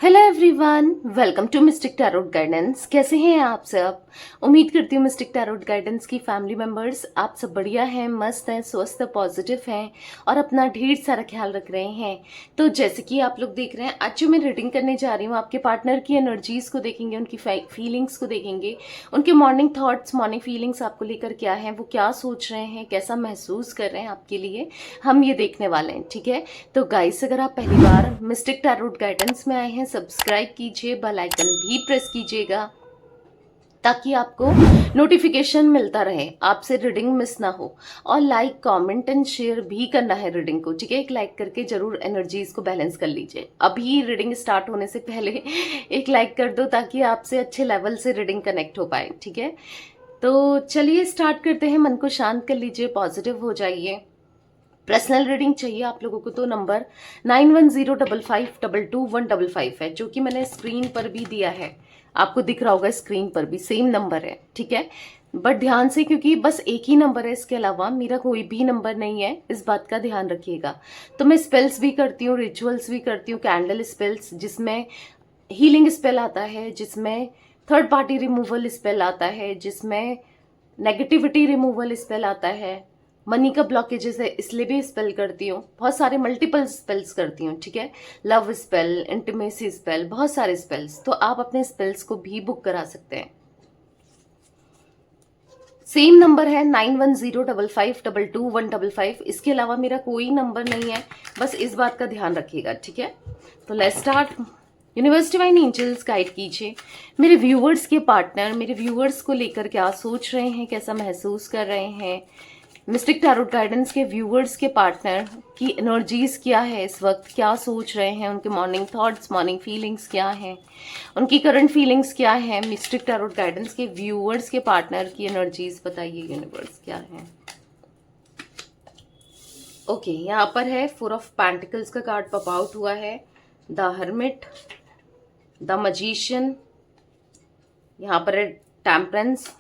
Hello everyone, welcome to Mystic Tarot Guidance. कैसे हैं आप सब? उम्मीद करती हूँ मिस्टिक टैरोट गाइडेंस की फैमिली मेंबर्स आप सब बढ़िया हैं, मस्त हैं, स्वस्थ पॉजिटिव हैं और अपना ढेर सारा ख्याल रख रहे हैं। तो जैसे कि आप लोग देख रहे हैं, आज जो मैं रीडिंग करने जा रही हूँ, आपके पार्टनर की एनर्जीज को देखेंगे, उनकी फीलिंग्स को देखेंगे, उनके मॉर्निंग थॉट्स, मॉर्निंग फीलिंग्स आपको लेकर क्या है, वो क्या सोच रहे हैं, कैसा महसूस कर रहे हैं आपके लिए, हम ये देखने वाले हैं। ठीक है, तो गाइस, अगर आप पहली बार मिस्टिक टैरोट गाइडेंस में आए हैं, सब्सक्राइब कीजिए, बेल आइकन भी प्रेस कीजिएगा ताकि आपको नोटिफिकेशन मिलता रहे, आपसे रीडिंग मिस ना हो। और लाइक, कमेंट एंड शेयर भी करना है रीडिंग को। ठीक है, एक लाइक करके जरूर एनर्जीज को बैलेंस कर लीजिए। अभी रीडिंग स्टार्ट होने से पहले एक लाइक कर दो ताकि आपसे अच्छे लेवल से रीडिंग कनेक्ट हो पाए। ठीक है, तो चलिए स्टार्ट करते हैं। मन को शांत कर लीजिए, पॉजिटिव हो जाइए। पर्सनल रीडिंग चाहिए आप लोगों को तो नंबर 9105522155 है, जो कि मैंने स्क्रीन पर भी दिया है। आपको दिख रहा होगा, स्क्रीन पर भी सेम नंबर है। ठीक है, बट ध्यान से, क्योंकि बस एक ही नंबर है, इसके अलावा मेरा कोई भी नंबर नहीं है, इस बात का ध्यान रखिएगा। तो मैं स्पेल्स भी करती हूँ, रिचुअल्स भी करती हूँ, कैंडल स्पेल्स, जिसमें हीलिंग स्पेल आता है, जिसमें थर्ड पार्टी रिमूवल स्पेल आता है, जिसमें नेगेटिविटी रिमूवल स्पेल आता है, मनी का ब्लॉकेजेस है इसलिए भी स्पेल करती हूँ, बहुत सारे मल्टीपल स्पेल्स करती हूँ। ठीक है, लव स्पेल, इंटीमेसी स्पेल, बहुत सारे स्पेल्स। तो आप अपने स्पेल्स को भी बुक करा सकते हैं। सेम नंबर है 9105522155। इसके अलावा मेरा कोई नंबर नहीं है, बस इस बात का ध्यान रखिएगा। ठीक है, तो let's start. Universe divine angels guide कीजिए मेरे व्यूवर्स के पार्टनर, मेरे व्यूवर्स को लेकर क्या सोच रहे हैं, कैसा महसूस कर रहे हैं। मिस्टिक टैरोट गाइडेंस के व्यूवर्स के पार्टनर की एनर्जीज क्या है इस वक्त, क्या सोच रहे हैं, उनके मॉर्निंग थॉट्स, मॉर्निंग फीलिंग्स क्या हैं, उनकी करंट फीलिंग्स क्या है। मिस्टिक टैरोट गाइडेंस के व्यूवर्स के पार्टनर की एनर्जीज बताइए यूनिवर्स क्या है। ओके, यहाँ पर है 4 ऑफ पेंटिकल्स का कार्ड पॉप आउट हुआ है, द हर्मिट, द मजिशियन, यहाँ पर है temperance,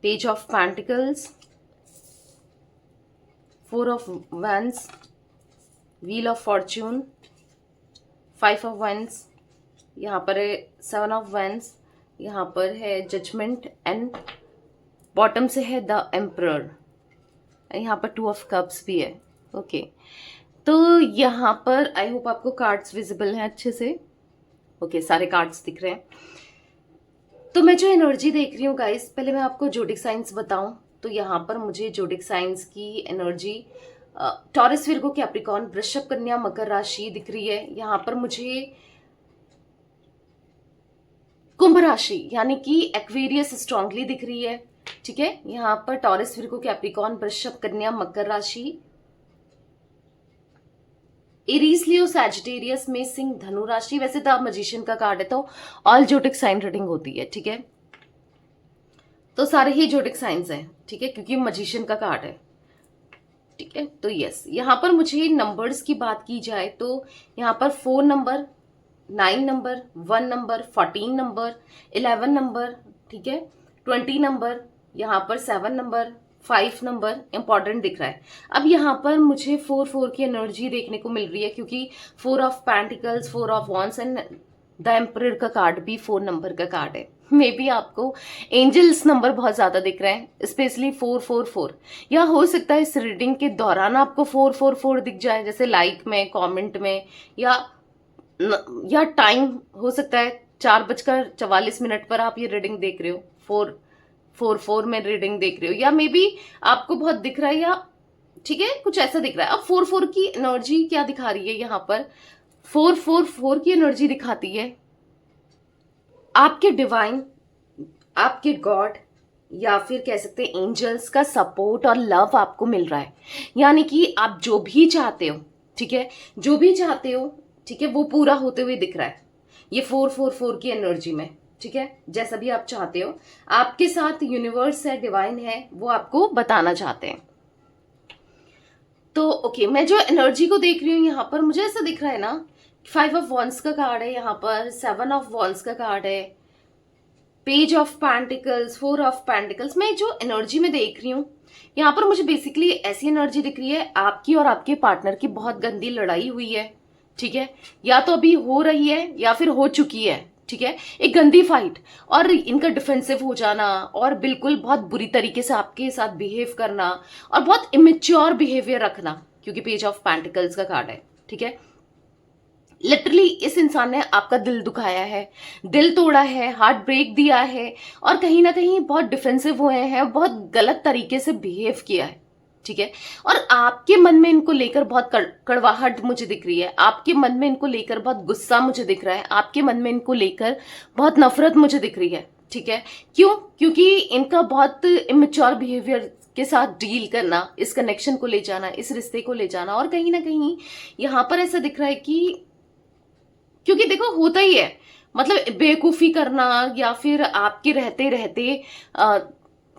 page of pentacles, 4 of wands, wheel of Fortune, 5 of wands, यहाँ पर है 7 ऑफ wands, यहाँ पर है जजमेंट एंड बॉटम से है द एम्परर, यहाँ पर 2 ऑफ कप्स भी है। ओके, तो यहाँ पर आई होप आपको कार्ड्स विजिबल हैं अच्छे से। ओके, सारे कार्ड्स दिख रहे हैं। तो मैं जो एनर्जी देख रही हूँ गाइस, पहले मैं आपको जोडिक साइंस बताऊं तो यहाँ पर मुझे जोडिक साइंस की एनर्जी टॉरस, विर्गो, कैप्रिकॉर्न, वृषभ, कन्या, मकर राशि दिख रही है। यहाँ पर मुझे कुंभ राशि यानी कि एक्वेरियस स्ट्रांगली दिख रही है। ठीक है, यहाँ पर टॉरस, विर्गो, कैप्रिकॉर्न, वृषभ, कन्या, मकर राशि, एरीज, लियो, सैजिटेरियस में सिंह, धनु राशि। वैसे द मजिशियन का कार्ड है तो ऑल जोडिक साइन रीडिंग होती है। ठीक है, तो सारे ही जोडिक साइंस हैं। ठीक है, क्योंकि मजिशियन का कार्ड है। ठीक है, तो यस, यहाँ पर मुझे नंबर्स की बात की जाए तो यहाँ पर 4 number, 9 number, 1 number, 14 number, 11 number, ठीक है, 20 नंबर, यहाँ पर 7 नंबर, 5 नंबर इंपॉर्टेंट दिख रहा है। अब यहाँ पर मुझे 4 की एनर्जी देखने को मिल रही है, क्योंकि 4 of pentacles, 4 of wands and the emperor का कार्ड भी 4 नंबर का कार्ड है। मे बी आपको एंजल्स नंबर बहुत ज्यादा दिख रहे हैं, स्पेशली 444, या हो सकता है इस रीडिंग के दौरान आपको 444 दिख जाए, जैसे लाइक में, कमेंट में, या टाइम हो सकता है 4:44 पर आप ये रीडिंग देख रहे हो, 444 में रीडिंग देख रहे हो, या मे बी आपको बहुत दिख रहा है, या ठीक है कुछ ऐसा दिख रहा है। अब 44 की एनर्जी क्या दिखा रही है यहाँ पर? 444 की एनर्जी दिखाती है आपके डिवाइन, आपके गॉड, या फिर कह सकते हैं एंजल्स का सपोर्ट और लव आपको मिल रहा है। यानी कि आप जो भी चाहते हो, ठीक है, जो भी चाहते हो, ठीक है, वो पूरा होते हुए दिख रहा है ये 444 की एनर्जी में। ठीक है, जैसा भी आप चाहते हो, आपके साथ यूनिवर्स है, डिवाइन है, वो आपको बताना चाहते हैं। तो ओके, मैं जो एनर्जी को देख रही हूँ यहाँ पर, मुझे ऐसा दिख रहा है ना, 5 ऑफ वॉन्ड्स का कार्ड है, यहाँ पर 7 ऑफ वॉन्ड्स का कार्ड है, page of pentacles, 4 of pentacles. मैं जो एनर्जी में देख रही हूँ यहाँ पर, मुझे बेसिकली ऐसी एनर्जी दिख रही है, आपकी और आपके पार्टनर की बहुत गंदी लड़ाई हुई है। ठीक है, या तो अभी हो रही है या फिर हो चुकी है, ठीक है, एक गंदी फाइट, और इनका डिफेंसिव हो जाना और बिल्कुल बहुत बुरी तरीके से आपके साथ बिहेव करना और बहुत इमेच्योर बिहेवियर रखना, क्योंकि पेज ऑफ पेंटिकल्स का कार्ड है, ठीक है। लिटरली इस इंसान ने आपका दिल दुखाया है, दिल तोड़ा है, हार्ट ब्रेक दिया है, और कहीं ना कहीं बहुत डिफेंसिव हुए हैं, बहुत गलत तरीके से बिहेव किया है, ठीक है। और आपके मन में इनको लेकर बहुत कड़वाहट मुझे दिख रही है, आपके मन में इनको लेकर बहुत गुस्सा मुझे दिख रहा है, आपके मन में इनको लेकर बहुत नफरत मुझे दिख रही है, ठीक है। क्यों? क्योंकि इनका बहुत इमेच्योर बिहेवियर के साथ डील करना, इस कनेक्शन को ले जाना, इस रिश्ते को ले जाना, और कहीं ना कहीं यहां पर ऐसा दिख रहा है कि, क्योंकि देखो होता ही है, मतलब बेवकूफी करना या फिर आपके रहते रहते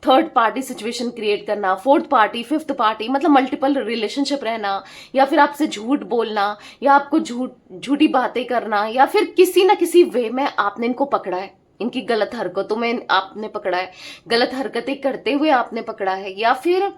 थर्ड पार्टी सिचुएशन क्रिएट करना, फोर्थ पार्टी, फिफ्थ पार्टी, मतलब मल्टीपल रिलेशनशिप रहना, या फिर आपसे झूठ बोलना, या आपको झूठी बातें करना, या फिर किसी ना किसी वे में आपने इनको पकड़ा है, इनकी गलत हरकतों में आपने पकड़ा है, गलत हरकतें करते हुए आपने पकड़ा है, या फिर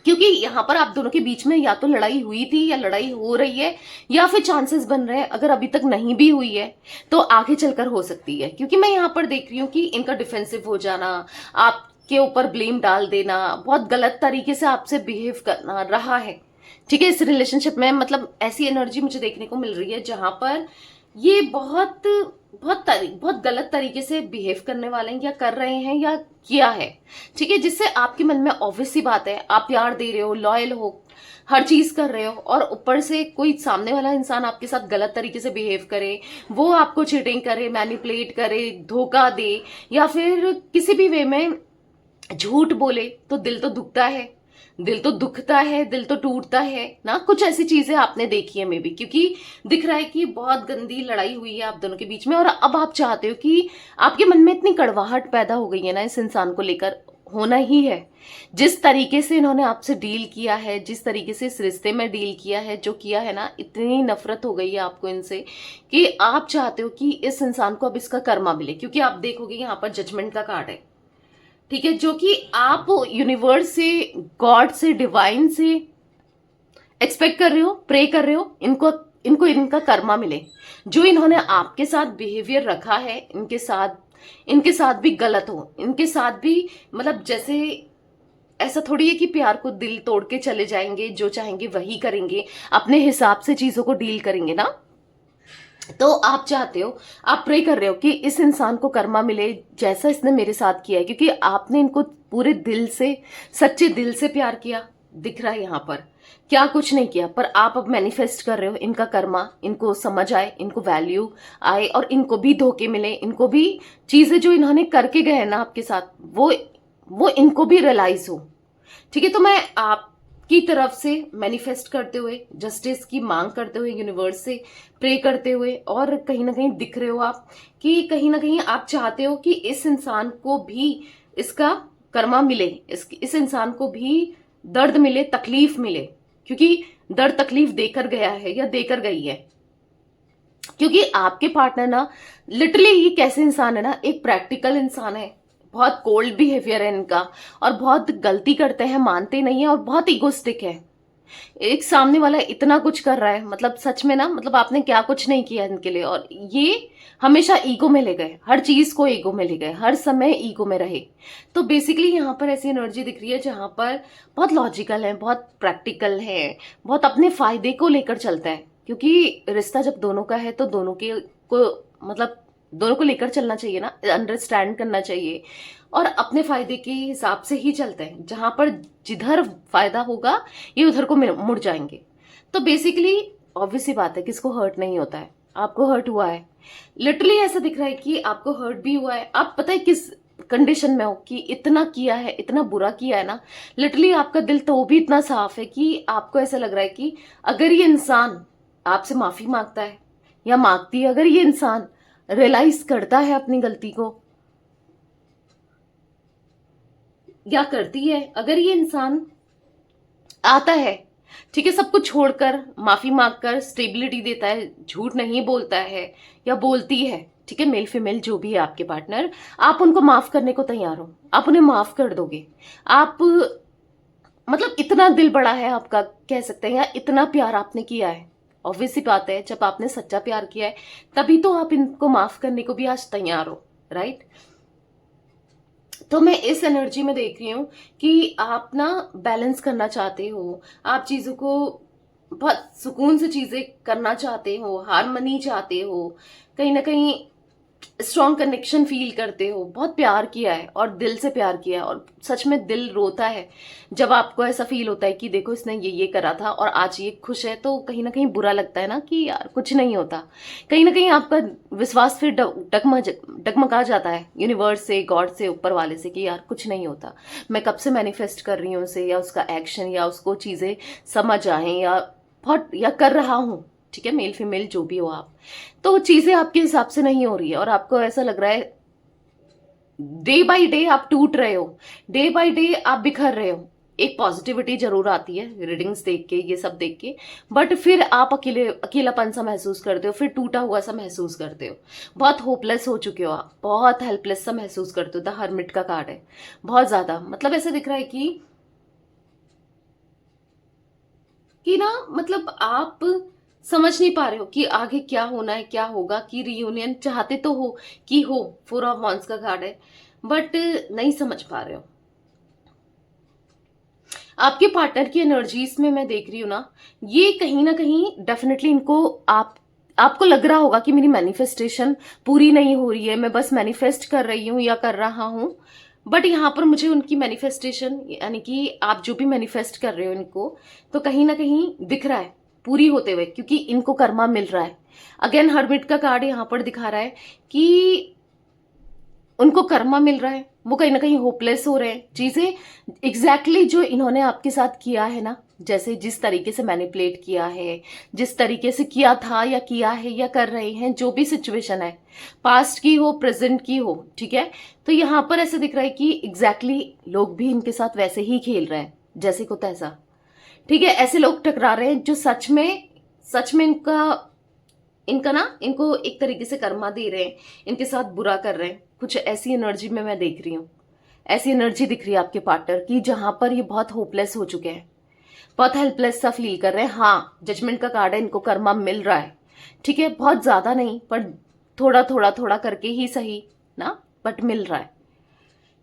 क्योंकि यहां पर आप दोनों के बीच में या तो लड़ाई हुई थी या लड़ाई हो रही है, या फिर चांसेस बन रहे हैं, अगर अभी तक नहीं भी हुई है तो आगे चलकर हो सकती है, क्योंकि मैं यहां पर देख रही हूं कि इनका डिफेंसिव हो जाना, आपके ऊपर ब्लेम डाल देना, बहुत गलत तरीके से आपसे बिहेव करना रहा है, ठीक है, इस रिलेशनशिप में। मतलब ऐसी एनर्जी मुझे देखने को मिल रही है जहां पर ये बहुत गलत तरीके से बिहेव करने वाले हैं, या कर रहे हैं, या किया है, ठीक है, जिससे आपके मन में ऑब्वियस सी बात है, आप प्यार दे रहे हो, लॉयल हो, हर चीज कर रहे हो, और ऊपर से कोई सामने वाला इंसान आपके साथ गलत तरीके से बिहेव करे, वो आपको चीटिंग करे, मैनिपुलेट करे, धोखा दे, या फिर किसी भी वे में झूठ बोले, तो दिल तो दुखता है, दिल तो दुखता है, दिल तो टूटता है ना। कुछ ऐसी चीजें आपने देखी है मे बी, क्योंकि दिख रहा है कि बहुत गंदी लड़ाई हुई है आप दोनों के बीच में, और अब आप चाहते हो कि आपके मन में इतनी कड़वाहट पैदा हो गई है ना इस इंसान को लेकर, होना ही है। जिस तरीके से इन्होंने आपसे डील किया है, जिस तरीके से इस रिश्ते में डील किया है, जो किया है ना, इतनी नफरत हो गई है आपको इनसे कि आप चाहते हो कि इस इंसान को अब इसका कर्मा मिले, क्योंकि आप देखोगे यहाँ पर जजमेंट का कार्ड है, ठीक है, जो कि आप यूनिवर्स से, गॉड से, डिवाइन से एक्सपेक्ट कर रहे हो, प्रे कर रहे हो इनको इनको इनका कर्मा मिले। जो इन्होंने आपके साथ बिहेवियर रखा है, इनके साथ भी गलत हो, इनके साथ भी, मतलब जैसे ऐसा थोड़ी है कि प्यार को दिल तोड़ के चले जाएंगे, जो चाहेंगे वही करेंगे, अपने हिसाब से चीजों को डील करेंगे ना। तो आप चाहते हो, आप प्रे कर रहे हो कि इस इंसान को कर्मा मिले जैसा इसने मेरे साथ किया है, क्योंकि आपने इनको पूरे दिल से, सच्चे दिल से प्यार किया, दिख रहा है यहाँ पर, क्या कुछ नहीं किया, पर आप अब मैनिफेस्ट कर रहे हो इनका कर्मा, इनको समझ आए, इनको वैल्यू आए, और इनको भी धोखे मिले, इनको भी चीजें जो इन्होंने करके गए हैं ना आपके साथ, वो इनको भी रियलाइज हो, ठीक है। तो मैं आपकी तरफ से मैनिफेस्ट करते हुए, जस्टिस की मांग करते हुए, यूनिवर्स से प्रे करते हुए, और कहीं ना कहीं दिख रहे हो आप कि कहीं ना कहीं आप चाहते हो कि इस इंसान को भी इसका कर्मा मिले, इस इंसान को भी दर्द मिले, तकलीफ मिले, क्योंकि दर्द तकलीफ देकर गया है या देकर गई है। क्योंकि आपके पार्टनर ना, लिटरली ये कैसे इंसान है ना, एक प्रैक्टिकल इंसान है, बहुत कोल्ड बिहेवियर है इनका, और बहुत गलती करते हैं, मानते नहीं है, और बहुत इगोस्टिक है। एक सामने वाला इतना कुछ कर रहा है, मतलब सच में ना, मतलब आपने क्या कुछ नहीं किया इनके लिए, और ये हमेशा ईगो में ले गए, हर चीज को ईगो में ले गए, हर समय ईगो में रहे। तो बेसिकली यहाँ पर ऐसी एनर्जी दिख रही है जहां पर बहुत लॉजिकल है, बहुत प्रैक्टिकल है, बहुत अपने फायदे को लेकर चलता है, क्योंकि रिश्ता जब दोनों का है तो दोनों के को, मतलब दोनों को लेकर चलना चाहिए ना, अंडरस्टैंड करना चाहिए, और अपने फायदे के हिसाब से ही चलते हैं, जहां पर जिधर फायदा होगा ये उधर को मुड़ जाएंगे। तो बेसिकली ऑब्वियस सी बात है, किसको हर्ट नहीं होता है, आपको हर्ट हुआ है, लिटरली ऐसा दिख रहा है कि आपको हर्ट भी हुआ है। आप पता है किस कंडीशन में हो कि इतना किया है, इतना बुरा किया है ना, लिटरली आपका दिल तो भी इतना साफ है कि आपको ऐसा लग रहा है कि अगर ये इंसान आपसे माफी मांगता है या मांगती है, अगर ये इंसान रियलाइज करता है अपनी गलती को, या करती है, अगर ये इंसान आता है, ठीक है, सब कुछ छोड़कर माफी मांगकर स्टेबिलिटी देता है, झूठ नहीं बोलता है या बोलती है, ठीक है, मेल फीमेल जो भी है आपके पार्टनर, आप उनको माफ करने को तैयार हो, आप उन्हें माफ कर दोगे। आप, मतलब इतना दिल बड़ा है आपका, कह सकते हैं, या इतना प्यार आपने किया है, ऑब्वियस सी बात है, जब आपने सच्चा प्यार किया है तभी तो आप इनको माफ करने को भी आज तैयार हो, राइट। तो मैं इस एनर्जी में देख रही हूँ कि आप ना बैलेंस करना चाहते हो, आप चीजों को बहुत सुकून से चीजें करना चाहते हो, हारमनी चाहते हो, कहीं ना कहीं स्ट्रॉन्ग कनेक्शन फील करते हो, बहुत प्यार किया है और दिल से प्यार किया है, और सच में दिल रोता है जब आपको ऐसा फील होता है कि देखो इसने ये करा था और आज ये खुश है, तो कहीं ना कहीं बुरा लगता है ना कि यार कुछ नहीं होता। कहीं ना कहीं आपका विश्वास फिर डगमगा जाता है यूनिवर्स से, गॉड से, ऊपर वाले से, कि यार कुछ नहीं होता, मैं कब से मैनिफेस्ट कर रही हूँ उसे, या उसका एक्शन, या उसको चीजें समझ आए, या बहुत या कर रहा हूँ, ठीक है, मेल फीमेल जो भी हो आप, तो चीजें आपके हिसाब से नहीं हो रही है और आपको ऐसा लग रहा है डे बाय डे आप टूट रहे हो, डे बाय डे आप बिखर रहे हो। एक पॉजिटिविटी जरूर आती है रीडिंग्स देख के, ये सब देख के, बट फिर आप अकेलापन सा महसूस करते हो, फिर टूटा हुआ सा महसूस करते हो, बहुत होपलेस हो चुके हो आप, बहुत हेल्पलेस सा महसूस करते हो। द हर्मिट का कार्ड है, बहुत ज्यादा, मतलब ऐसा दिख रहा है कि ना, मतलब आप समझ नहीं पा रहे हो कि आगे क्या होना है, क्या होगा, कि रियूनियन चाहते तो हो कि हो, 4 ऑफ वॉन्ड्स का कार्ड है, बट नहीं समझ पा रहे हो। आपके पार्टनर की एनर्जीज में मैं देख रही हूं ना, ये कहीं ना कहीं डेफिनेटली इनको आपको लग रहा होगा कि मेरी मैनिफेस्टेशन पूरी नहीं हो रही है, मैं बस मैनिफेस्ट कर रही हूं या कर रहा हूं, बट यहाँ पर मुझे उनकी मैनिफेस्टेशन, यानी कि आप जो भी मैनिफेस्ट कर रहे हो इनको, तो कहीं ना कहीं दिख रहा है पूरी होते हुए, क्योंकि इनको कर्मा मिल रहा है। अगेन हर्मिट का कार्ड यहाँ पर दिखा रहा है कि उनको कर्मा मिल रहा है, वो कहीं ना कहीं होपलेस हो रहे हैं। चीजें एग्जैक्टली जो इन्होंने आपके साथ किया है ना, जैसे जिस तरीके से मैनिपुलेट किया है, जिस तरीके से किया था या किया है या कर रहे हैं, जो भी सिचुएशन है, पास्ट की हो प्रेजेंट की हो, ठीक है, तो यहाँ पर ऐसा दिख रहा है कि एग्जैक्टली लोग भी इनके साथ वैसे ही खेल रहे हैं जैसे को तैसा, ठीक है। ऐसे लोग टकरा रहे हैं जो सच में इनका ना, इनको एक तरीके से कर्मा दे रहे हैं, इनके साथ बुरा कर रहे हैं, कुछ ऐसी एनर्जी में मैं देख रही हूँ। ऐसी एनर्जी दिख रही है आपके पार्टनर की, जहां पर ये बहुत होपलेस हो चुके हैं, बहुत हेल्पलेस सा फील कर रहे हैं। हाँ, जजमेंट का कार्ड है, इनको कर्मा मिल रहा है, ठीक है, बहुत ज्यादा नहीं, पर थोड़ा थोड़ा थोड़ा करके ही सही ना, बट मिल रहा है,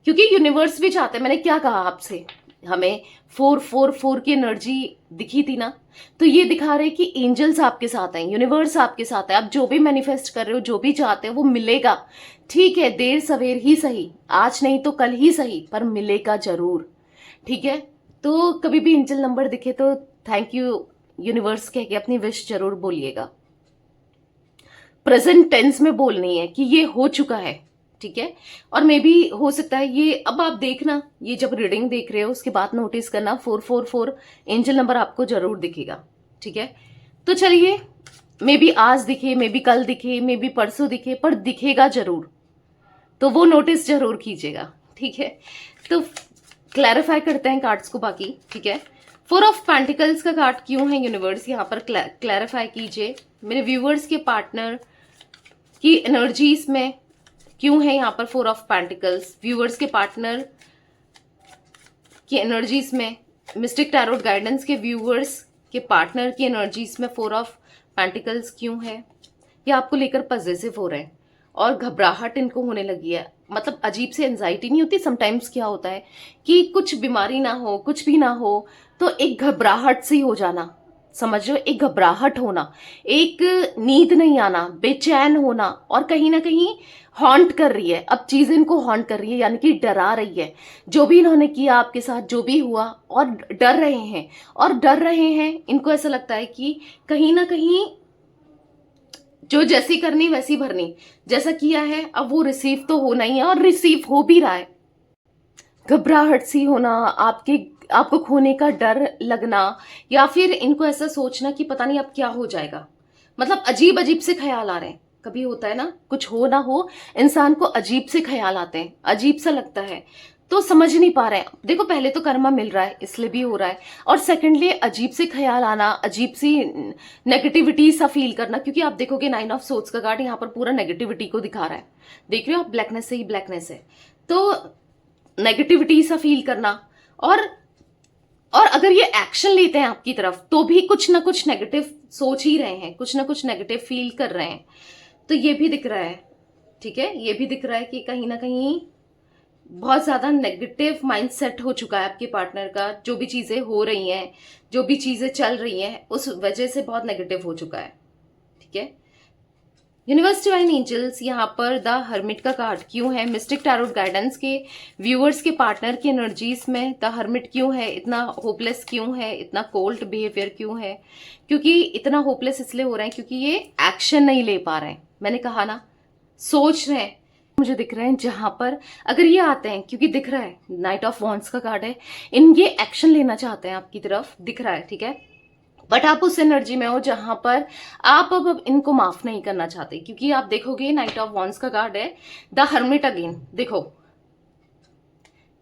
क्योंकि यूनिवर्स भी चाहते हैं। मैंने क्या कहा आपसे, हमें 444 की एनर्जी दिखी थी ना, तो ये दिखा रहे कि एंजल्स आपके साथ हैं, यूनिवर्स आपके साथ है, आप जो भी मैनिफेस्ट कर रहे हो, जो भी चाहते हो वो मिलेगा, ठीक है, देर सवेर ही सही, आज नहीं तो कल ही सही, पर मिलेगा जरूर, ठीक है। तो कभी भी एंजल नंबर दिखे तो थैंक यू यूनिवर्स कह के अपनी विश जरूर बोलिएगा। प्रेजेंट टेंस में बोलनी है कि ये हो चुका है, ठीक है। और मे बी हो सकता है ये, अब आप देखना, ये जब रीडिंग देख रहे हो उसके बाद नोटिस करना 444 एंजल नंबर आपको जरूर दिखेगा, ठीक है। तो चलिए, मे बी आज दिखे, मे बी कल दिखे, मे बी परसों दिखे, पर दिखेगा जरूर, तो वो नोटिस जरूर कीजिएगा, ठीक है। तो क्लैरिफाई करते हैं कार्ड्स को बाकी, ठीक है। 4 ऑफ पेंटिकल्स का कार्ड क्यों है यूनिवर्स, यहाँ पर क्लैरिफाई कीजिए। मेरे व्यूअर्स के पार्टनर की एनर्जीज में क्यों है यहाँ पर 4 ऑफ पेंटिकल्स, व्यूअर्स के पार्टनर की एनर्जीज में, मिस्टिक टैरोट गाइडेंस के व्यूअर्स के पार्टनर की एनर्जीज में 4 ऑफ पेंटिकल्स क्यों है। ये आपको लेकर पॉजिटिव हो रहे हैं और घबराहट इनको होने लगी है, मतलब अजीब से एंजाइटी नहीं होती समटाइम्स, क्या होता है कि कुछ बीमारी ना हो, कुछ भी ना हो, तो एक घबराहट सी हो जाना, समझ लो, एक घबराहट होना, एक नींद नहीं आना, बेचैन होना, और कहीं ना कहीं हॉन्ट कर रही है, अब चीजें इनको हॉन्ट कर रही है, यानी कि डरा रही है, जो भी इन्होंने किया आपके साथ, जो भी हुआ, और डर रहे हैं, और डर रहे हैं, इनको ऐसा लगता है कि कहीं ना कहीं जो जैसी करनी वैसी भरनी, जैसा किया है अब वो रिसीव तो होना ही है, और रिसीव हो भी रहा है। घबराहट सी होना, आपको खोने का डर लगना, या फिर इनको ऐसा सोचना कि पता नहीं अब क्या हो जाएगा, मतलब अजीब अजीब से ख्याल आ रहे हैं। कभी होता है ना, कुछ हो ना हो, इंसान को अजीब से ख्याल आते हैं, अजीब सा लगता है, तो समझ नहीं पा रहे हैं। देखो, पहले तो कर्मा मिल रहा है इसलिए भी हो रहा है, और सेकंडली अजीब से ख्याल आना, अजीब सी नेगेटिविटी सा फील करना, क्योंकि आप देखोगे 9 ऑफ सोर्ड्स का कार्ड यहाँ पर पूरा नेगेटिविटी को दिखा रहा है, देख रहे हो आप, ब्लैकनेस से ही ब्लैकनेस है, तो नेगेटिविटी सा फील करना, और और अगर ये एक्शन लेते हैं आपकी तरफ तो भी कुछ ना कुछ नेगेटिव सोच ही रहे हैं, कुछ ना कुछ नेगेटिव फील कर रहे हैं। तो ये भी दिख रहा है, ठीक है, ये भी दिख रहा है कि कहीं ना कहीं बहुत ज्यादा नेगेटिव माइंडसेट हो चुका है आपके पार्टनर का। जो भी चीजें हो रही हैं, जो भी चीजें चल रही हैं, उस वजह से बहुत नेगेटिव हो चुका है, ठीक है। यूनिवर्स डिवाइन एंजल्स यहाँ पर द हर्मिट का कार्ड क्यों है मिस्टिक टैरोट गाइडेंस के व्यूअर्स के पार्टनर की एनर्जीज में? द हर्मिट क्यों है, इतना होपलेस क्यों है, इतना कोल्ड बिहेवियर क्यों है? क्योंकि इतना होपलेस इसलिए हो रहे हैं क्योंकि ये एक्शन नहीं ले पा रहे हैं। मैंने कहा ना, सोच रहे हैं। मुझे दिख रहे हैं जहां पर अगर ये आते हैं, क्योंकि दिख रहा है नाइट ऑफ वॉन्ड्स का कार्ड है, ये एक्शन लेना चाहते हैं आपकी तरफ, दिख रहा है, ठीक है। बट आप उस एनर्जी में हो जहां पर आप अब इनको माफ नहीं करना चाहते, क्योंकि आप देखोगे नाइट ऑफ वॉन्ड्स का कार्ड है द हर्मिट। अगेन देखो,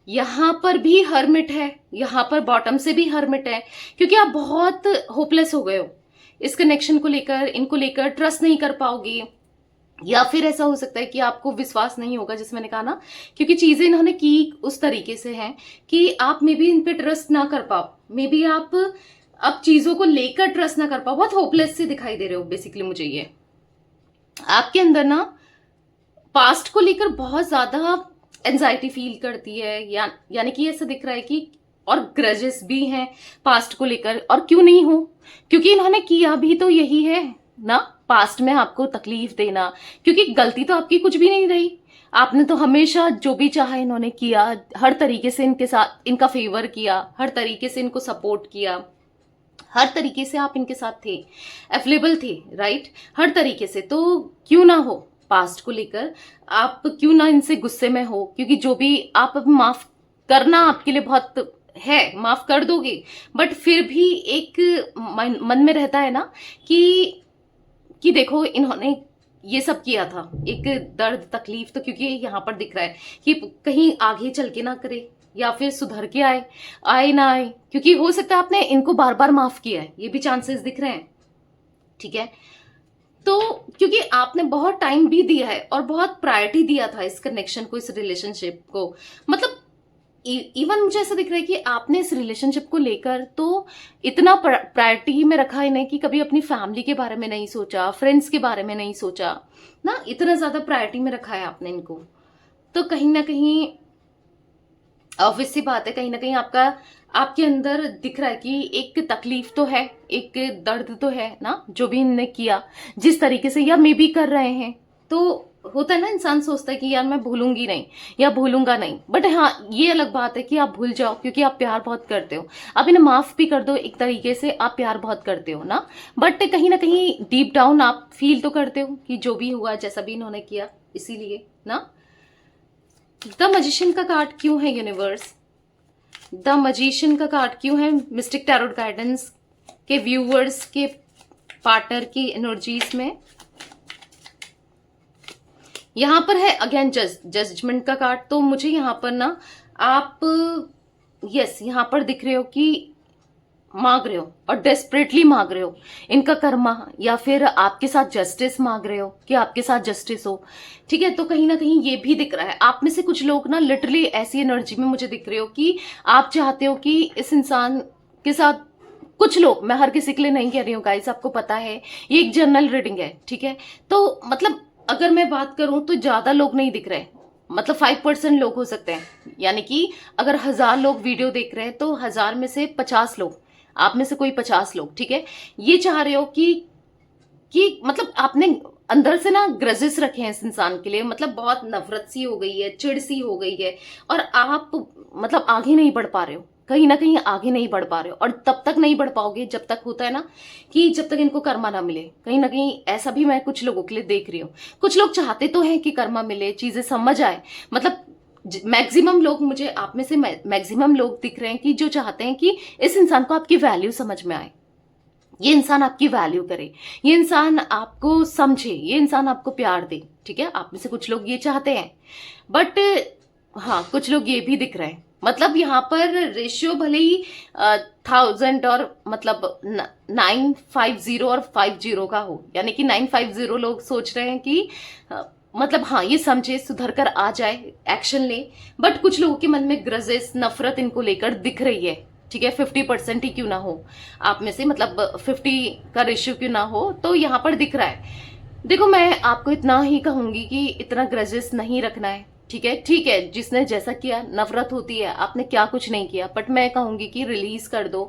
यहां पर भी हर्मिट है, यहां पर बॉटम से भी हर्मिट है, क्योंकि आप बहुत होपलेस हो गए हो इस कनेक्शन को लेकर, इनको लेकर ट्रस्ट नहीं कर पाओगे, या फिर ऐसा हो सकता है कि आपको विश्वास नहीं होगा, जैसे मैंने कहा ना, क्योंकि चीजें इन्होंने की उस तरीके से हैं कि आप मे बी इन पे ट्रस्ट ना कर पाओ, मे बी आप अब चीजों को लेकर ट्रस्ट ना कर पाओ, बहुत होपलेस से दिखाई दे रहे हो बेसिकली। मुझे ये आपके अंदर ना पास्ट को लेकर बहुत ज्यादा एंजाइटी फील करती है, यानी कि ऐसा दिख रहा है कि और ग्रजेस भी हैं पास्ट को लेकर। और क्यों नहीं हो, क्योंकि इन्होंने किया भी तो यही है ना, पास्ट में आपको तकलीफ देना, क्योंकि गलती तो आपकी कुछ भी नहीं रही। आपने तो हमेशा जो भी चाहा इन्होंने किया, हर तरीके से इनके साथ इनका फेवर किया, हर तरीके से इनको सपोर्ट किया, हर तरीके से आप इनके साथ थे, अवेलेबल थे, राइट, हर तरीके से। तो क्यों ना हो पास्ट को लेकर, आप क्यों ना इनसे गुस्से में हो, क्योंकि जो भी आप अब माफ करना आपके लिए बहुत है, माफ कर दोगे, बट फिर भी एक मन में रहता है ना कि देखो इन्होंने ये सब किया था, एक दर्द तकलीफ तो क्योंकि यहाँ पर दिख रहा है कि कहीं आगे चल के ना करे, या फिर सुधर के आए ना आए, क्योंकि हो सकता है आपने इनको बार बार माफ किया है, ये भी चांसेस दिख रहे हैं, ठीक है। तो क्योंकि आपने बहुत टाइम भी दिया है और बहुत प्रायोरिटी दिया था इस कनेक्शन को, इस रिलेशनशिप को, मतलब इवन मुझे ऐसा दिख रहा है कि आपने इस रिलेशनशिप को लेकर तो इतना प्रायोरिटी में रखा है नहीं कि कभी अपनी फैमिली के बारे में नहीं सोचा, फ्रेंड्स के बारे में नहीं सोचा ना, इतना ज्यादा प्रायोरिटी में रखा है आपने इनको। तो कहीं ना कहीं ऑब्वियस सी बात है, कहीं ना कहीं आपके अंदर दिख रहा है कि एक तकलीफ तो है, एक दर्द तो है ना, जो भी इनने किया जिस तरीके से, या मे बी कर रहे हैं। तो होता है ना, इंसान सोचता है कि यार मैं भूलूंगी नहीं या भूलूंगा नहीं, बट हाँ ये अलग बात है कि आप भूल जाओ, क्योंकि आप प्यार बहुत करते हो, आप इन्हें माफ भी कर दो, एक तरीके से आप प्यार बहुत करते हो ना, बट कहीं ना कहीं डीप डाउन आप फील तो करते हो कि जो भी हुआ, जैसा भी इन्होंने किया, इसीलिए ना। द मजिशियन का कार्ड क्यों है यूनिवर्स? द मजिशियन का कार्ड क्यों है मिस्टिक टैरोट गाइडेंस के व्यूअर्स के पार्टनर की एनर्जीज में? यहां पर है अगेन जजमेंट का कार्ड। तो मुझे यहां पर ना आप यहां पर दिख रहे हो कि मांग रहे हो और डेस्परेटली मांग रहे हो इनका कर्मा, या फिर आपके साथ जस्टिस मांग रहे हो कि आपके साथ जस्टिस हो, ठीक है। तो कहीं ना कहीं ये भी दिख रहा है, आप में से कुछ लोग ना लिटरली ऐसी एनर्जी में मुझे दिख रहे हो कि आप चाहते हो कि इस इंसान के साथ, कुछ लोग, मैं हर किसी के लिए नहीं कह रही हूँ गाइस, आपको पता है ये एक जनरल रीडिंग है, ठीक है। तो मतलब अगर मैं बात करूं तो ज्यादा लोग नहीं दिख रहे, मतलब 5% लोग हो सकते हैं, यानी कि अगर 1000 लोग वीडियो देख रहे हैं तो 1000 में से 50 लोग, आप में से कोई 50 लोग, ठीक है, ये चाह रहे हो कि मतलब आपने अंदर से ना ग्रजेस रखे हैं इस इंसान के लिए, मतलब बहुत नफरत सी हो गई है, चिड़ सी हो गई है, और आप मतलब आगे नहीं बढ़ पा रहे हो, कहीं ना कहीं आगे नहीं बढ़ पा रहे हो, और तब तक नहीं बढ़ पाओगे जब तक, होता है ना कि जब तक इनको कर्मा ना मिले। कहीं ना कहीं ऐसा भी मैं कुछ लोगों के लिए देख रही हूँ, कुछ लोग चाहते तो हैं कि कर्मा मिले, चीजें समझ आए, मतलब मैक्सिमम लोग, मुझे आप में से मैक्सिमम लोग दिख रहे हैं कि जो चाहते हैं कि इस इंसान को आपकी वैल्यू समझ में आए, ये इंसान आपकी वैल्यू करे, ये इंसान आपको समझे, ये इंसान आपको प्यार दे, ठीक है। आप में से कुछ लोग ये चाहते हैं, बट हाँ कुछ लोग ये भी दिख रहे हैं, मतलब यहाँ पर रेशियो भले ही 1000 और मतलब 950 और 50 का हो, यानी कि 950 लोग सोच रहे हैं कि मतलब हाँ ये समझे, सुधर कर आ जाए, एक्शन ले, बट कुछ लोगों के मन में ग्रजेस, नफरत इनको लेकर दिख रही है, ठीक है, 50% ही क्यों ना हो आप में से, मतलब 50 का रेशियो क्यों ना हो, तो यहाँ पर दिख रहा है। देखो मैं आपको इतना ही कहूंगी कि इतना ग्रजेस नहीं रखना है, ठीक है, जिसने जैसा किया, नफरत होती है, आपने क्या कुछ नहीं किया, बट मैं कहूंगी कि रिलीज कर दो,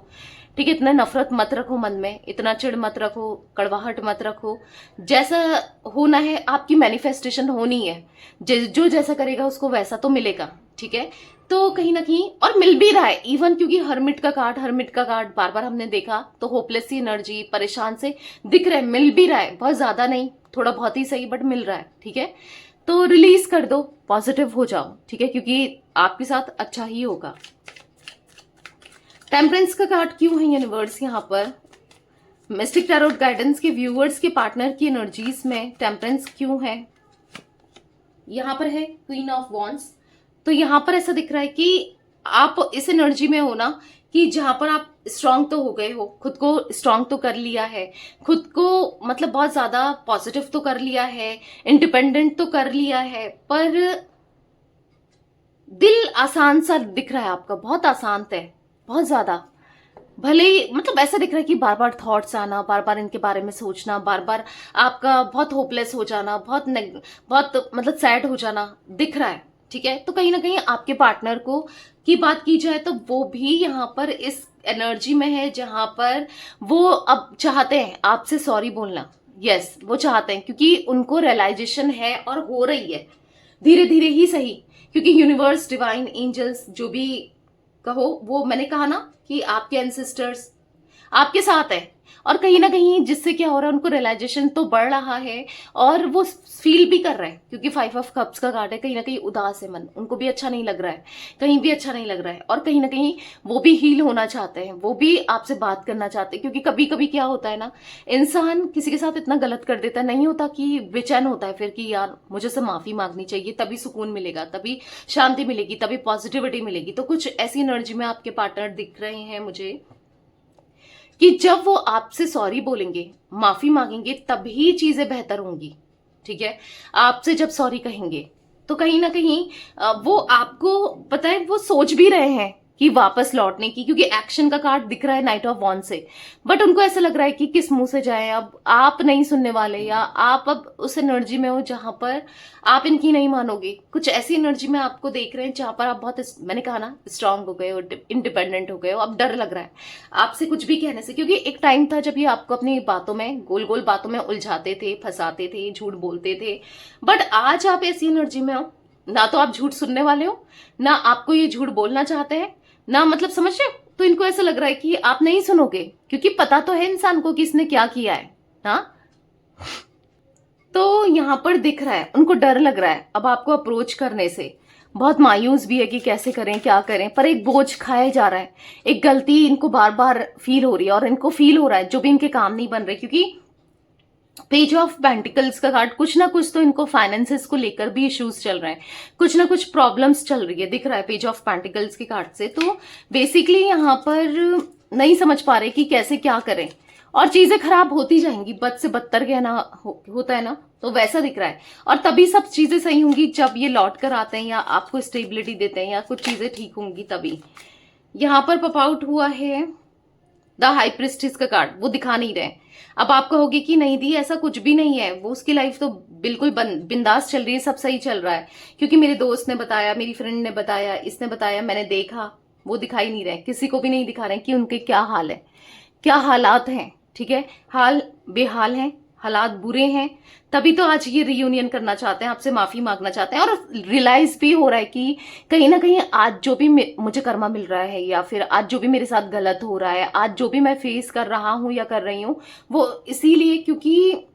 ठीक है। इतना नफरत मत रखो मन में, इतना चिढ़ मत रखो, कड़वाहट मत रखो। जैसा होना है आपकी मैनिफेस्टेशन होनी है, जो जैसा करेगा उसको वैसा तो मिलेगा, ठीक है। तो कहीं ना कहीं और मिल भी रहा है इवन, क्योंकि हरमिट का कार्ड बार बार हमने देखा, तो होपलेस सी एनर्जी, परेशान से दिख रहा है, मिल भी रहा है, बहुत ज्यादा नहीं, थोड़ा बहुत ही सही, बट मिल रहा है, ठीक है। तो रिलीज कर दो, पॉजिटिव हो जाओ, ठीक है, क्योंकि आपके साथ अच्छा ही होगा। टेम्परेंस का कार्ड क्यों है यूनिवर्स यहाँ पर? मिस्टिक टैरोट गाइडेंस के व्यूअर्स के पार्टनर की एनर्जीज में टेम्परेंस क्यों है? यहाँ पर है क्वीन ऑफ वॉन्ड्स। तो यहाँ पर ऐसा दिख रहा है कि आप इस एनर्जी में हो ना, कि जहां पर आप स्ट्रांग तो हो गए हो, खुद को स्ट्रांग तो कर लिया है, खुद को मतलब बहुत ज्यादा पॉजिटिव तो कर लिया है, इंडिपेंडेंट तो कर लिया है, पर दिल आसान सा दिख रहा है आपका, बहुत आसान है, बहुत ज्यादा। भले ही मतलब ऐसा दिख रहा है कि बार बार थॉट्स आना, बार बार इनके बारे में सोचना, बार बार आपका बहुत होपलेस हो जाना, बहुत मतलब सैड हो जाना दिख रहा है, ठीक है। तो कहीं ना कहीं आपके पार्टनर को की बात की जाए तो वो भी यहाँ पर इस एनर्जी में है जहां पर वो अब चाहते हैं आपसे सॉरी बोलना। यस, वो चाहते हैं, क्योंकि उनको रियलाइजेशन है और हो रही है धीरे धीरे ही सही, क्योंकि यूनिवर्स, डिवाइन, एंजल्स, जो भी कहो, वो मैंने कहा ना कि आपके एंसेस्टर्स आपके साथ है, और कहीं ना कहीं जिससे क्या हो रहा है, उनको रियलाइजेशन तो बढ़ रहा है और वो फील भी कर रहे हैं, क्योंकि 5 ऑफ कप्स का कार्ड है, कहीं ना कहीं उदास है मन, उनको भी अच्छा नहीं लग रहा है, कहीं भी अच्छा नहीं लग रहा है, और कहीं ना कहीं वो भी हील होना चाहते हैं, वो भी आपसे बात करना चाहते हैं, क्योंकि कभी कभी क्या होता है ना, इंसान किसी के साथ इतना गलत कर देता है, नहीं होता कि बेचैन होता है फिर कि यार मुझे से माफी मांगनी चाहिए, तभी सुकून मिलेगा, तभी शांति मिलेगी, तभी पॉजिटिविटी मिलेगी। तो कुछ ऐसी एनर्जी में आपके पार्टनर दिख रहे हैं मुझे कि जब वो आपसे सॉरी बोलेंगे, माफी मांगेंगे, तभी चीजें बेहतर होंगी, ठीक है। आपसे जब सॉरी कहेंगे तो कहीं ना कहीं वो आपको पता है, वो सोच भी रहे हैं कि वापस लौटने की, क्योंकि एक्शन का कार्ड दिख रहा है नाइट ऑफ वॉन्ड से, बट उनको ऐसा लग रहा है कि किस मुंह से जाएं, अब आप नहीं सुनने वाले, या आप अब उस एनर्जी में हो जहां पर आप इनकी नहीं मानोगे। कुछ ऐसी एनर्जी में आपको देख रहे हैं जहां पर आप बहुत, मैंने कहा ना, स्ट्रांग हो गए हो, इंडिपेंडेंट हो गए हो, अब डर लग रहा है आपसे कुछ भी कहने से, क्योंकि एक टाइम था जब ये आपको अपनी बातों में, गोल गोल बातों में उलझाते थे, फंसाते थे, झूठ बोलते थे, बट आज आप ऐसी एनर्जी में हो, ना तो आप झूठ सुनने वाले हो, ना आपको ये झूठ बोलना चाहते हैं, ना, मतलब समझ रहे हो। तो इनको ऐसा लग रहा है कि आप नहीं सुनोगे, क्योंकि पता तो है इंसान को कि इसने क्या किया है, हाँ। तो यहां पर दिख रहा है उनको डर लग रहा है अब आपको अप्रोच करने से, बहुत मायूस भी है कि कैसे करें, क्या करें, पर एक बोझ खाया जा रहा है, एक गलती इनको बार बार फील हो रही है, और इनको फील हो रहा है जो भी इनके काम नहीं बन रहे, क्योंकि पेज ऑफ पेंटिकल्स का कार्ड, कुछ ना कुछ तो इनको फाइनेंसेस को लेकर भी इश्यूज चल रहे हैं, कुछ ना कुछ प्रॉब्लम्स चल रही है, दिख रहा है पेज ऑफ पेंटिकल्स के कार्ड से। तो बेसिकली यहाँ पर नहीं समझ पा रहे कि कैसे क्या करें, और चीजें खराब होती जाएंगी, बद से बदतर कहना होता है ना, तो वैसा दिख रहा है। और तभी सब चीजें सही होंगी जब ये लौट कर आते हैं, या आपको स्टेबिलिटी देते हैं, या कुछ चीजें ठीक होंगी तभी। यहाँ पर पॉप आउट हुआ है द हाई प्रिस्टेस का कार्ड, वो दिखा नहीं रहे। अब आप कहोगे कि नहीं दी, ऐसा कुछ भी नहीं है, वो उसकी लाइफ तो बिल्कुल बिंदास चल रही है, सब सही चल रहा है, क्योंकि मेरे दोस्त ने बताया, मेरी फ्रेंड ने बताया, इसने बताया, मैंने देखा, वो दिखाई नहीं रहे, किसी को भी नहीं दिखा रहे कि उनके क्या हाल है, क्या हालात हैं, ठीक है। हाल बेहाल हैं, हालात बुरे हैं, तभी तो आज ये रियूनियन करना चाहते हैं, आपसे माफी मांगना चाहते हैं, और रियलाइज भी हो रहा है कि कहीं ना कहीं आज जो भी मुझे कर्मा मिल रहा है, या फिर आज जो भी मेरे साथ गलत हो रहा है, आज जो भी मैं फेस कर रहा हूं या कर रही हूं, वो इसीलिए क्योंकि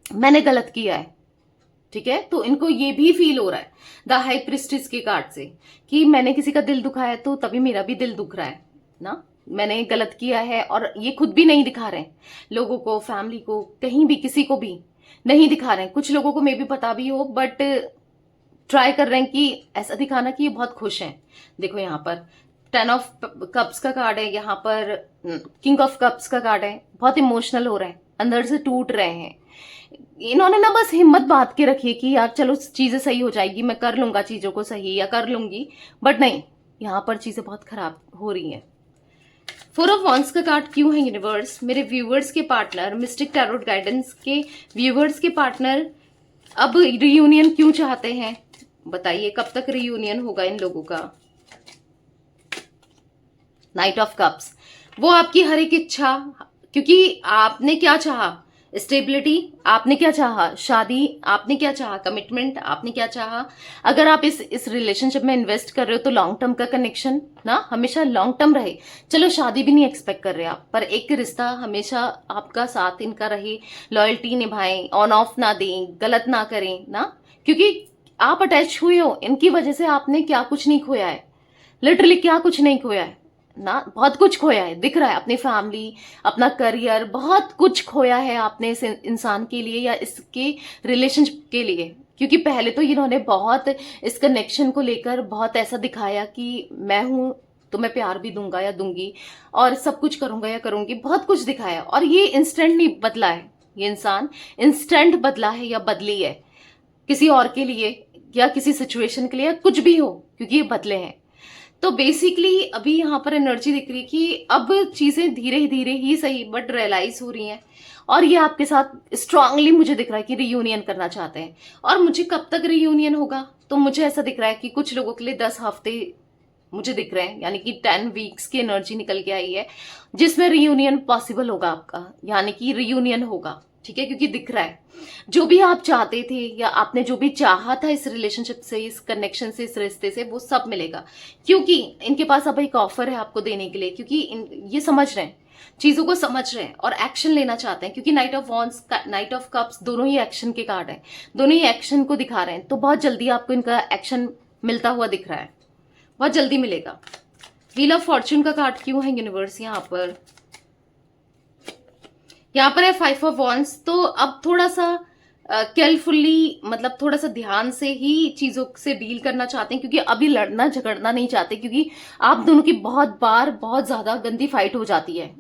मैंने गलत किया है, ठीक है। तो इनको ये भी फील हो रहा है द हाई प्रिस्टेस के कार्ड से कि मैंने किसी का दिल दुखाया, तो तभी मेरा भी दिल दुख रहा है ना, मैंने गलत किया है, और ये खुद भी नहीं दिखा रहे हैं लोगों को, फैमिली को, कहीं भी किसी को भी नहीं दिखा रहे हैं। कुछ लोगों को मे भी पता भी हो, बट ट्राई कर रहे हैं कि ऐसा दिखाना कि ये बहुत खुश हैं। देखो यहाँ पर 10 ऑफ कप्स का कार्ड है, यहाँ पर किंग ऑफ कप्स का कार्ड है, बहुत इमोशनल हो रहे हैं, अंदर से टूट रहे हैं। इन्होंने ना बस हिम्मत बांध के रखी है कि यार चलो चीजें सही हो जाएगी, मैं कर लूंगा चीजों को सही, या कर लूंगी, बट नहीं, यहाँ पर चीजें बहुत खराब हो रही हैं, फोर ऑफ वॉन्ड्स का कार्ड क्यों है यूनिवर्स? मेरे व्यूवर्स के पार्टनर, मिस्टिक टैरोट गाइडेंस के व्यूवर्स के पार्टनर अब रियूनियन क्यों चाहते हैं? बताइए कब तक रियूनियन होगा इन लोगों का? नाइट ऑफ कप्स, वो आपकी हर एक इच्छा, क्योंकि आपने क्या चाहा? स्टेबिलिटी आपने क्या चाहा? शादी आपने क्या चाहा? कमिटमेंट आपने क्या चाहा? अगर आप इस रिलेशनशिप में इन्वेस्ट कर रहे हो तो लॉन्ग टर्म का कनेक्शन ना हमेशा लॉन्ग टर्म रहे। चलो शादी भी नहीं एक्सपेक्ट कर रहे आप, पर एक रिश्ता हमेशा आपका साथ इनका रहे, लॉयल्टी निभाएं, ऑन ऑफ ना दें, गलत ना करें ना, क्योंकि आप अटैच हुए हो इनकी वजह से। आपने क्या कुछ नहीं खोया है, लिटरली क्या कुछ नहीं खोया है ना, बहुत कुछ खोया है, दिख रहा है। अपनी फैमिली, अपना करियर, बहुत कुछ खोया है आपने इस इंसान के लिए या इसके रिलेशनशिप के लिए। क्योंकि पहले तो इन्होंने बहुत इस कनेक्शन को लेकर बहुत ऐसा दिखाया कि मैं हूं तो मैं प्यार भी दूंगा या दूंगी और सब कुछ करूंगा या करूंगी, बहुत कुछ दिखाया। और ये इंस्टेंट नहीं बदला है, ये इंसान इंस्टेंट बदला है या बदली है किसी और के लिए या किसी सिचुएशन के लिए या कुछ भी हो, क्योंकि ये बदले हैं। तो बेसिकली अभी यहाँ पर एनर्जी दिख रही है कि अब चीजें धीरे धीरे ही सही बट रियलाइज हो रही हैं, और ये आपके साथ स्ट्रांगली मुझे दिख रहा है कि रियूनियन करना चाहते हैं। और मुझे कब तक रियूनियन होगा? तो मुझे ऐसा दिख रहा है कि कुछ लोगों के लिए 10 हफ्ते मुझे दिख रहे हैं, यानी कि 10 वीक्स की एनर्जी निकल के आई है जिसमें रियूनियन पॉसिबल होगा आपका, यानी कि रियूनियन होगा। ठीक है, क्योंकि दिख रहा है जो भी आप चाहते थे या आपने जो भी चाहा था इस रिलेशनशिप से, इस कनेक्शन से, इस रिश्ते से, वो सब मिलेगा। क्योंकि इनके पास अब एक ऑफर है आपको देने के लिए, क्योंकि ये समझ रहे हैं, चीजों को समझ रहे हैं और एक्शन लेना चाहते हैं। क्योंकि night of wands, night of cups दोनों ही एक्शन के कार्ड हैं, दोनों ही एक्शन को दिखा रहे हैं। तो बहुत जल्दी आपको इनका एक्शन मिलता हुआ दिख रहा है, बहुत जल्दी मिलेगा। व्हील ऑफ फॉर्च्यून का कार्ड क्यों है यूनिवर्स यहाँ पर? यहाँ पर है 5 ऑफ वॉन्ड्स। तो अब थोड़ा सा केयरफुल्ली, मतलब थोड़ा सा ध्यान से ही चीजों से डील करना चाहते हैं, क्योंकि अभी लड़ना झगड़ना नहीं चाहते, क्योंकि आप दोनों की बहुत बार बहुत ज्यादा गंदी फाइट हो जाती है,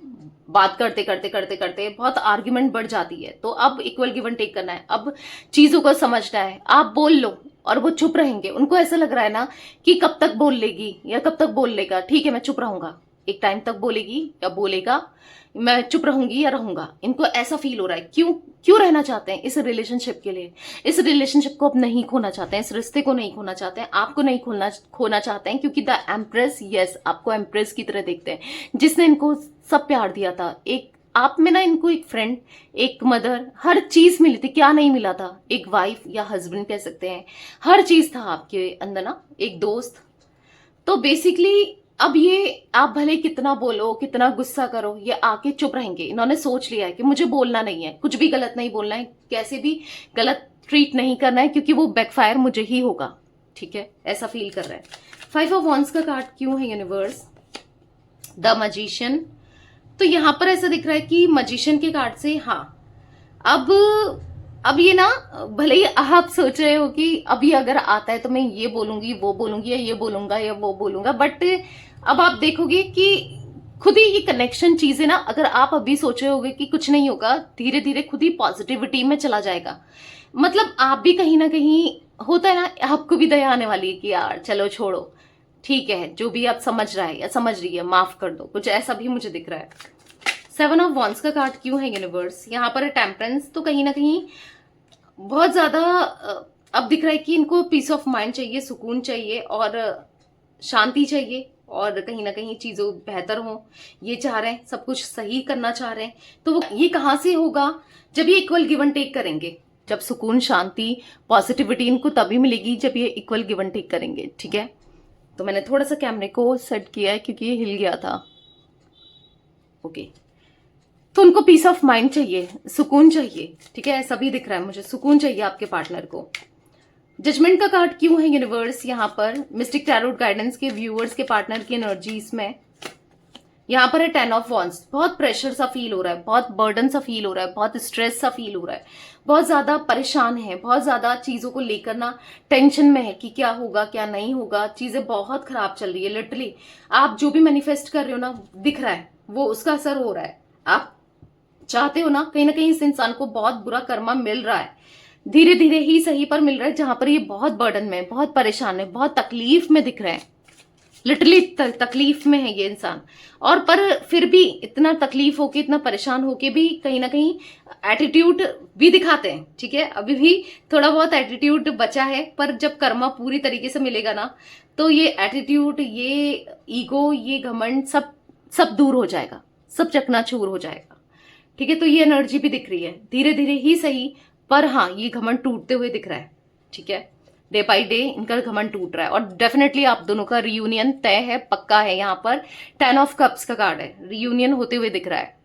बात करते करते करते करते बहुत आर्ग्यूमेंट बढ़ जाती है। तो अब इक्वल गिव एंड टेक करना है, अब चीजों को समझना है। आप बोल लो और वो चुप रहेंगे, उनको ऐसा लग रहा है ना कि कब तक बोल लेगी या कब तक बोल लेगा, ठीक है मैं चुप रहूंगा, एक टाइम तक बोलेगी या बोलेगा, मैं चुप रहूंगी या रहूंगा। इनको ऐसा फील हो रहा है। क्यों रहना चाहते हैं इस रिलेशनशिप के लिए? इस रिलेशनशिप को अब नहीं खोना चाहते हैं, इस रिश्ते को नहीं खोना चाहते हैं, आपको नहीं खोना चाहते हैं, क्योंकि द एम्प्रेस, यस, आपको एम्प्रेस की तरह देखते हैं, जिसने इनको सब प्यार दिया था। एक आप में ना इनको एक फ्रेंड, एक मदर, हर चीज मिली थी। क्या नहीं मिला था? एक वाइफ या हस्बैंड कह सकते हैं, हर चीज था आपके अंदर ना, एक दोस्त। तो बेसिकली अब ये आप भले कितना बोलो, कितना गुस्सा करो, ये आके चुप रहेंगे। इन्होंने सोच लिया है कि मुझे बोलना नहीं है, कुछ भी गलत नहीं बोलना है, कैसे भी गलत ट्रीट नहीं करना है, क्योंकि वो बैकफायर मुझे ही होगा। ठीक है, ऐसा फील कर रहा है। 5 ऑफ वॉन्ड्स का कार्ड क्यों है यूनिवर्स? The magician. तो यहां पर ऐसा दिख रहा है कि मैजिशियन के कार्ड से, हाँ, अब ये ना, भले ही आप सोच रहे हो कि अभी अगर आता है तो मैं ये बोलूंगी, वो बोलूंगी, या ये बोलूंगा या वो बोलूंगा, बट अब आप देखोगे कि खुद ही ये कनेक्शन चीजें ना, अगर आप अभी सोच रहे होगे कि कुछ नहीं होगा, धीरे धीरे खुद ही पॉजिटिविटी में चला जाएगा। मतलब आप भी कहीं ना कहीं, होता है ना, आपको भी दया आने वाली है कि यार चलो छोड़ो, ठीक है, जो भी आप समझ रहा है या समझ रही है, माफ कर दो, कुछ ऐसा भी मुझे दिख रहा है। 7 ऑफ वॉन्ड्स का कार्ड क्यों है यूनिवर्स? यहाँ पर है टेम्परेंस। तो कहीं ना कहीं बहुत ज्यादा अब दिख रहा है कि इनको पीस ऑफ माइंड चाहिए, सुकून चाहिए और शांति चाहिए, और कहीं ना कहीं चीजों बेहतर हो ये चाह रहे हैं, सब कुछ सही करना चाह रहे हैं। तो वो ये कहाँ से होगा? जब ये इक्वल गिव एंड टेक करेंगे, जब सुकून, शांति, पॉजिटिविटी इनको तभी मिलेगी जब ये इक्वल गिव एंड टेक करेंगे। ठीक है, तो मैंने थोड़ा सा कैमरे को सेट किया है क्योंकि ये हिल गया था। ओके, तो उनको पीस ऑफ माइंड चाहिए, सुकून चाहिए। ठीक है, ऐसा भी दिख रहा है मुझे, सुकून चाहिए आपके पार्टनर को। जजमेंट का कार्ड क्यों है यूनिवर्स? यहाँ पर मिस्टिक टैरोट गाइडेंस के व्यूअर्स के पार्टनर की एनर्जीज में यहाँ पर है 10 ऑफ वॉन्ड्स। बहुत प्रेशर सा फील हो रहा है, बहुत बर्डन सा फील हो रहा है, बहुत स्ट्रेस सा फील हो रहा है, बहुत ज्यादा परेशान है, बहुत ज्यादा चीजों को लेकर ना टेंशन में है कि क्या होगा क्या नहीं होगा। चीजें बहुत खराब चल रही है, लिटरली आप जो भी मैनिफेस्ट कर रहे हो ना, दिख रहा है वो, उसका असर हो रहा है। आप चाहते हो ना कहीं इस इंसान को बहुत बुरा कर्मा मिल रहा है, धीरे धीरे ही सही पर मिल रहा है, जहां पर ये बहुत बर्डन में, बहुत परेशान है, बहुत तकलीफ में दिख रहे हैं। लिटरली तकलीफ में है ये इंसान, और पर फिर भी इतना तकलीफ होके, इतना परेशान होके भी कहीं ना कहीं एटीट्यूड भी दिखाते हैं, ठीक है। अभी भी थोड़ा बहुत एटीट्यूड बचा है, पर जब कर्मा पूरी तरीके से मिलेगा ना, तो ये एटीट्यूड, ये ईगो, ये घमंड सब सब दूर हो जाएगा, सब चकनाचूर हो जाएगा, ठीक है। तो ये एनर्जी भी दिख रही है, धीरे धीरे ही सही, पर हाँ ये घमंड टूटते हुए दिख रहा है, ठीक है। डे बाई डे इनका घमंड टूट रहा है, और डेफिनेटली आप दोनों का रियूनियन तय है, पक्का है। यहाँ पर 10 ऑफ कप्स का कार्ड है, रियूनियन होते हुए दिख रहा है।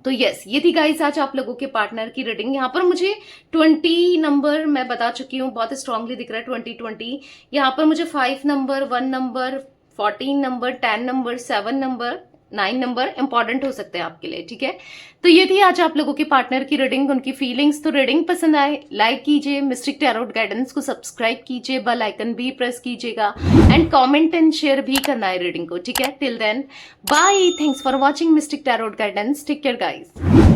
तो यस, ये थी गाइस आज आप लोगों के पार्टनर की रीडिंग। यहाँ पर मुझे 20 नंबर मैं बता चुकी हूँ, बहुत स्ट्रांगली दिख रहा है 2020। यहाँ पर मुझे 5 number, 1 number, 14 number, 10 number, 7 number, 9 number important हो सकते हैं आपके लिए, ठीक है। तो ये थी आज आप लोगों के पार्टनर की रीडिंग, उनकी फीलिंग्स। तो रीडिंग पसंद आए लाइक कीजिए, मिस्टिक टैरोट गाइडेंस को सब्सक्राइब कीजिए, बेल आइकन भी प्रेस कीजिएगा, एंड कमेंट एंड शेयर भी करना है रीडिंग को, ठीक है। Till then bye, thanks for watching Mystic Tarot Guidance, take care guys.